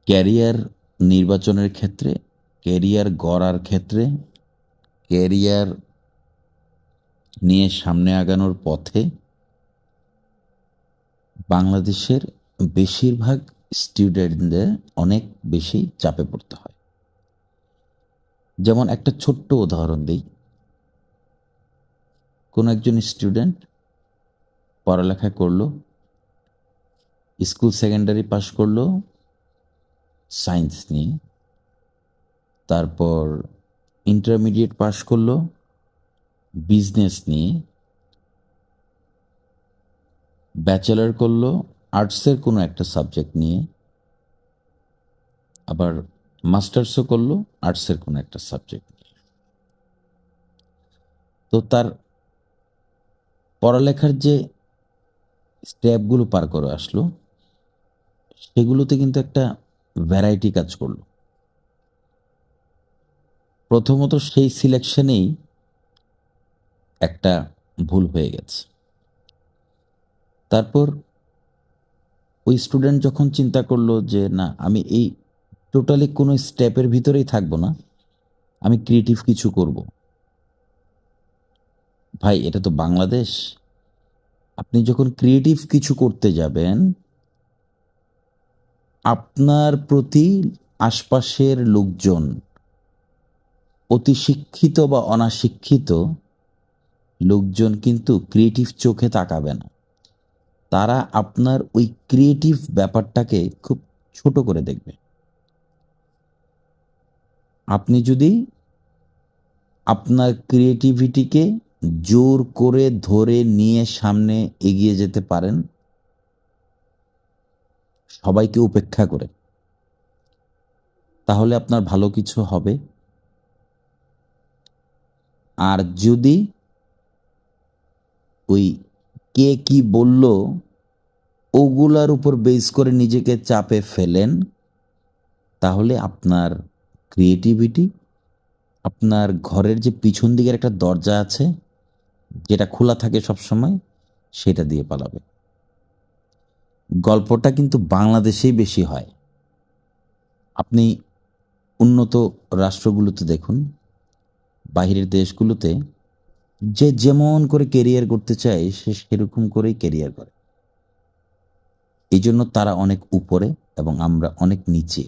Career নির্বাচনের ক্ষেত্রে, career গড়ার ক্ষেত্রে, ক্যারিয়ার নিয়ে সামনে আগানোর পথে বাংলাদেশের বেশিরভাগ স্টুডেন্টদের অনেক বেশি চাপে পড়তে হয়। যেমন একটা ছোট্ট উদাহরণ দিই, কোনো একজন স্টুডেন্ট পড়ালেখা করলো, স্কুল সেকেন্ডারি পাস করলো সায়েন্স নিয়ে, তারপর ইন্টারমিডিয়েট পাস করলো বিজনেস নিয়ে, ব্যাচেলার করলো আর্টসের কোনো একটা সাবজেক্ট নিয়ে, আবার মাস্টার্সও করলো আর্টসের কোনো একটা সাবজেক্ট নিয়ে। তো তার পড়ালেখার যে স্টেপগুলো পার করে আসলো, সেগুলোতে কিন্তু একটা ভ্যারাইটি কাজ করলো। প্রথমত সেই সিলেকশনেই একটা ভুল হয়ে গেছে। তারপর ওই স্টুডেন্ট যখন চিন্তা করলো যে না, আমি এই টোটালি কোনো স্টেপের ভিতরেই থাকবো না, আমি ক্রিয়েটিভ কিছু করব। ভাই, এটা তো বাংলাদেশ। আপনি যখন ক্রিয়েটিভ কিছু করতে যাবেন, আপনার প্রতি আশপাশের লোকজন, অতি শিক্ষিত বা অনাশিক্ষিত লোকজন কিন্তু ক্রিয়েটিভ চোখে তাকাবে না। তারা আপনার ওই ক্রিয়েটিভ ব্যাপারটাকে খুব ছোট করে দেখবে। আপনি যদি আপনার ক্রিয়েটিভিটিকে জোর করে ধরে নিয়ে সামনে এগিয়ে যেতে পারেন, সবাইকে উপেক্ষা করে, তাহলে আপনার ভালো কিছু হবে। আর যদি ওই কে কি বলল ওগুলার উপর বেস করে নিজেকে চাপে ফেলেন, তাহলে আপনার ক্রিয়েটিভিটি, আপনার ঘরের যে পিছন দিকের একটা দরজা আছে যেটা খোলা থাকে সবসময়, সেটা দিয়ে পালাবে। গল্পটা কিন্তু বাংলাদেশেই বেশি হয়। আপনি উন্নত রাষ্ট্রগুলোতে দেখুন, বাহিরের দেশগুলোতে যে যেমন করে কেরিয়ার করতে চায় সে সেরকম করেই কেরিয়ার করে। এই জন্য তারা অনেক উপরে এবং আমরা অনেক নিচে।